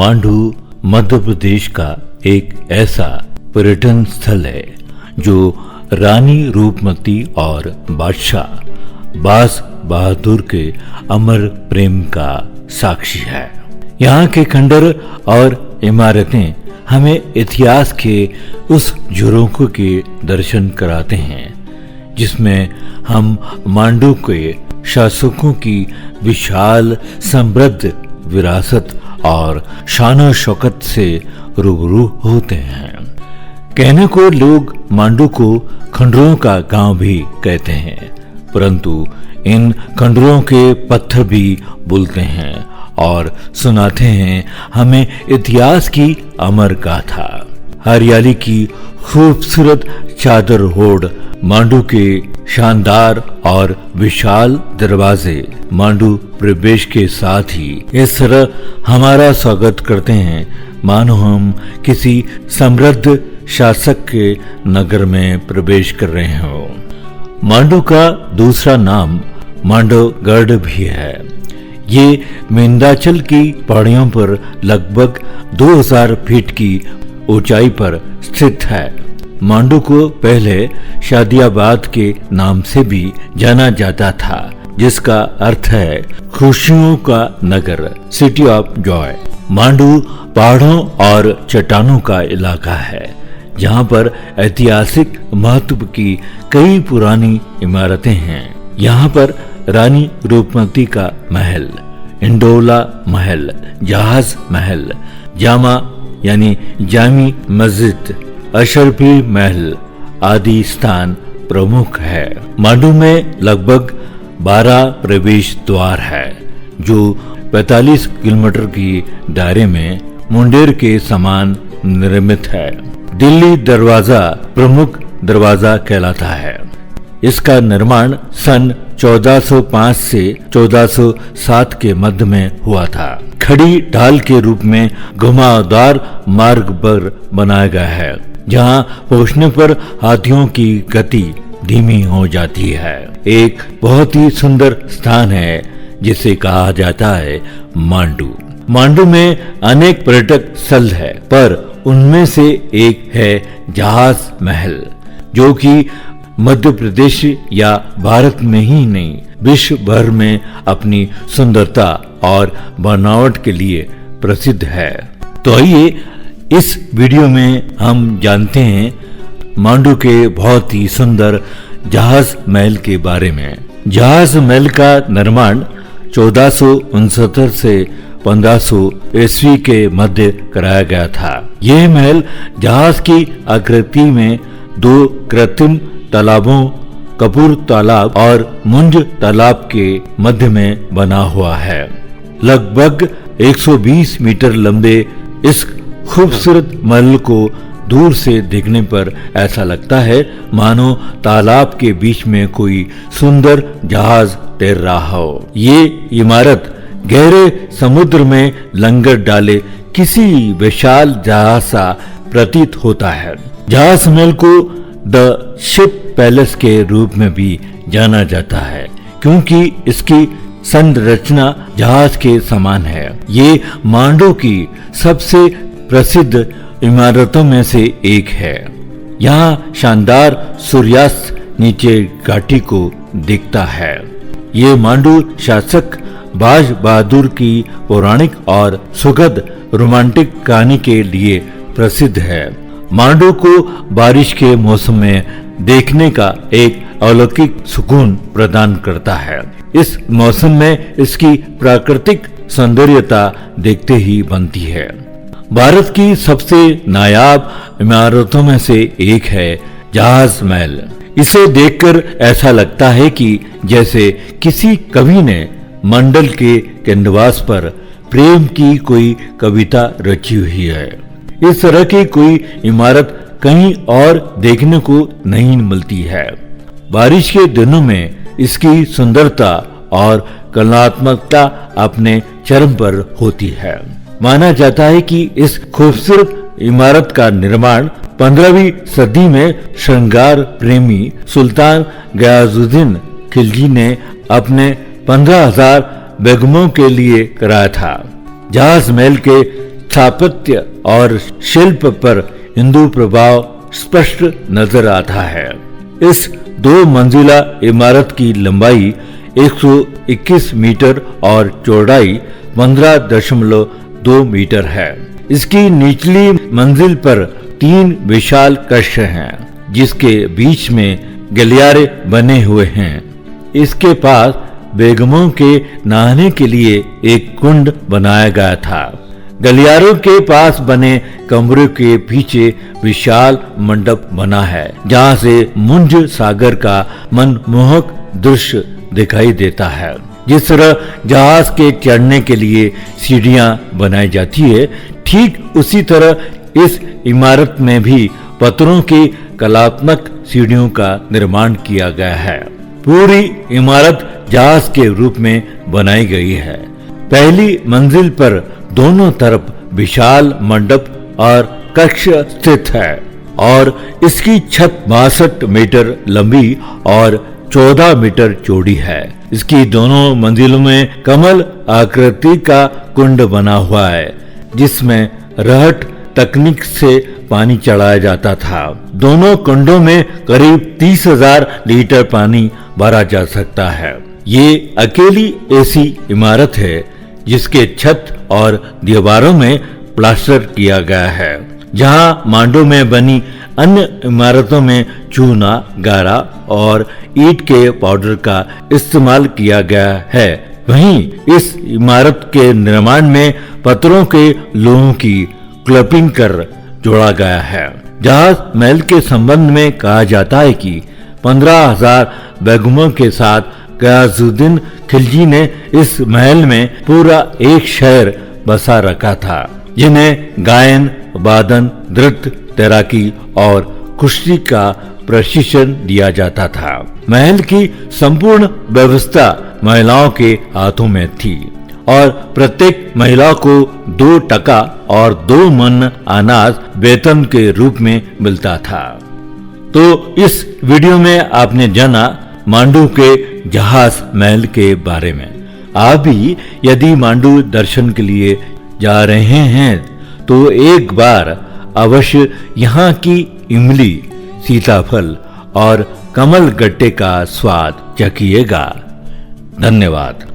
मांडू मध्य प्रदेश का एक ऐसा पर्यटन स्थल है जो रानी रूपमती और बादशाह बाज बहादुर के अमर प्रेम का साक्षी है। यहाँ के खंडर और इमारतें हमें इतिहास के उस झरोखे के दर्शन कराते हैं जिसमें हम मांडू के शासकों की विशाल समृद्ध विरासत और शान शौकत से रूबरू होते हैं। कहने को लोग मांडू को खंडरों का गांव भी कहते हैं, परंतु इन खंडरों के पत्थर भी बोलते हैं और सुनाते हैं हमें इतिहास की अमर गाथा। हरियाली की खूबसूरत चादर ओढ़ मांडू के शानदार और विशाल दरवाजे मांडू प्रवेश के साथ ही इस तरह हमारा स्वागत करते हैं मानो हम किसी समृद्ध शासक के नगर में प्रवेश कर रहे हो। मांडू का दूसरा नाम मांडवगढ़ भी है। ये विंध्याचल की पहाड़ियों पर लगभग 2000 फीट की ऊंचाई पर स्थित है। मांडू को पहले शादियाबाद के नाम से भी जाना जाता था, जिसका अर्थ है खुशियों का नगर, सिटी ऑफ जॉय। मांडू पहाड़ों और चट्टानों का इलाका है जहाँ पर ऐतिहासिक महत्व की कई पुरानी इमारतें हैं। यहाँ पर रानी रूपमती का महल, इंडोला महल, जहाज महल, जामा यानी जामी मस्जिद, अशरफी महल आदि स्थान प्रमुख है। मांडू में लगभग 12 प्रवेश द्वार है जो 45 किलोमीटर की दायरे में मुंडेर के समान निर्मित है। दिल्ली दरवाजा प्रमुख दरवाजा कहलाता है। इसका निर्माण सन 1405 से 1407 के मध्य में हुआ था। खड़ी ढाल के रूप में घुमावदार मार्ग पर बनाया गया है जहां पहुंचने पर हाथियों की गति धीमी हो जाती है। एक बहुत ही सुंदर स्थान है जिसे कहा जाता है मांडू। मांडू में अनेक पर्यटक स्थल है, पर उनमें से एक है जहाज महल, जो कि मध्य प्रदेश या भारत में ही नहीं विश्व भर में अपनी सुंदरता और बनावट के लिए प्रसिद्ध है। तो आइए इस वीडियो में हम जानते हैं मांडू के बहुत ही सुंदर जहाज महल के बारे में। जहाज महल का निर्माण 1469 से 1500 ईस्वी के मध्य कराया गया था। यह महल जहाज की आकृति में 2 कृत्रिम तालाबों, कपूर तालाब और मुंज तालाब के मध्य में बना हुआ है। लगभग 120 मीटर लंबे इस खूबसूरत महल को दूर से देखने पर ऐसा लगता है मानो तालाब के बीच में कोई सुंदर जहाज तैर रहा हो। ये इमारत गहरे समुद्र में लंगर डाले किसी विशाल जहाज सा प्रतीत होता है। जहाज महल को द शिप पैलेस के रूप में भी जाना जाता है क्योंकि इसकी संरचना जहाज के समान है। ये मांडू की सबसे प्रसिद्ध इमारतों में से एक है। यहाँ शानदार सूर्यास्त नीचे घाटी को दिखता है। ये मांडू शासक बाज बहादुर की पौराणिक और सुखद रोमांटिक कहानी के लिए प्रसिद्ध है। मांडू को बारिश के मौसम में देखने का एक अलौकिक सुकून प्रदान करता है। इस मौसम में इसकी प्राकृतिक सौंदर्यता देखते ही बनती है। भारत की सबसे नायाब इमारतों में से एक है जहाज महल। इसे देखकर ऐसा लगता है कि जैसे किसी कवि ने मंडल के कैनवास पर प्रेम की कोई कविता रची हुई है। इस तरह की कोई इमारत कहीं और देखने को नहीं मिलती है। बारिश के दिनों में इसकी सुंदरता और कलात्मकता अपने चरम पर होती है। माना जाता है कि इस खूबसूरत इमारत का निर्माण 15वीं सदी में श्रृंगार प्रेमी सुल्तान गयाजुद्दीन खिलजी ने अपने 15,000 बेगमों के लिए कराया था। जहाज महल के स्थापत्य और शिल्प पर हिंदू प्रभाव स्पष्ट नजर आता है। इस 2 मंजिला इमारत की लंबाई 121 मीटर और चौड़ाई 15.2 मीटर है। इसकी निचली मंजिल पर 3 विशाल कक्ष हैं, जिसके बीच में गलियारे बने हुए हैं। इसके पास बेगमों के नहाने के लिए एक कुंड बनाया गया था। गलियारों के पास बने कमरों के पीछे विशाल मंडप बना है, जहाँ से मुंज सागर का मनमोहक दृश्य दिखाई देता है। जिस तरह जहाज के चढ़ने के लिए सीढ़ियां बनाई जाती है, ठीक उसी तरह इस इमारत में भी पत्थरों की कलात्मक सीढ़ियों का निर्माण किया गया है। पूरी इमारत जहाज के रूप में बनाई गई है। पहली मंजिल पर दोनों तरफ विशाल मंडप और कक्ष स्थित है और इसकी छत 62 मीटर लंबी और 14 मीटर चौड़ी है। इसकी दोनों मंजिलों में कमल आकृति का कुंड बना हुआ है, जिसमें रहट तकनीक से पानी चढ़ाया जाता था। दोनों कुंडों में करीब 30,000 लीटर पानी भरा जा सकता है। ये अकेली ऐसी इमारत है जिसके छत और दीवारों में प्लास्टर किया गया है। जहां मांडू में बनी अन्य इमारतों में चूना, गारा और ईंट के पाउडर का इस्तेमाल किया गया है, वहीं इस इमारत के निर्माण में पत्थरों के लोहों की क्लपिंग कर जोड़ा गया है। जहाज महल के संबंध में कहा जाता है कि 15,000 बेगमों के साथ गयासुद्दीन खिलजी ने इस महल में पूरा एक शहर बसा रखा था, जिन्हें गायन, वादन, नृत्य, तैराकी और कुश्ती का प्रशिक्षण दिया जाता था। महल की संपूर्ण व्यवस्था महिलाओं के हाथों में थी और प्रत्येक महिला को 2 टका और 2 मन अनाज वेतन के रूप में मिलता था। तो इस वीडियो में आपने जाना मांडू के जहाज महल के बारे में। आप भी यदि मांडू दर्शन के लिए जा रहे हैं तो एक बार अवश्य यहाँ की इमली, सीताफल और कमल गट्टे का स्वाद चखिएगा। धन्यवाद।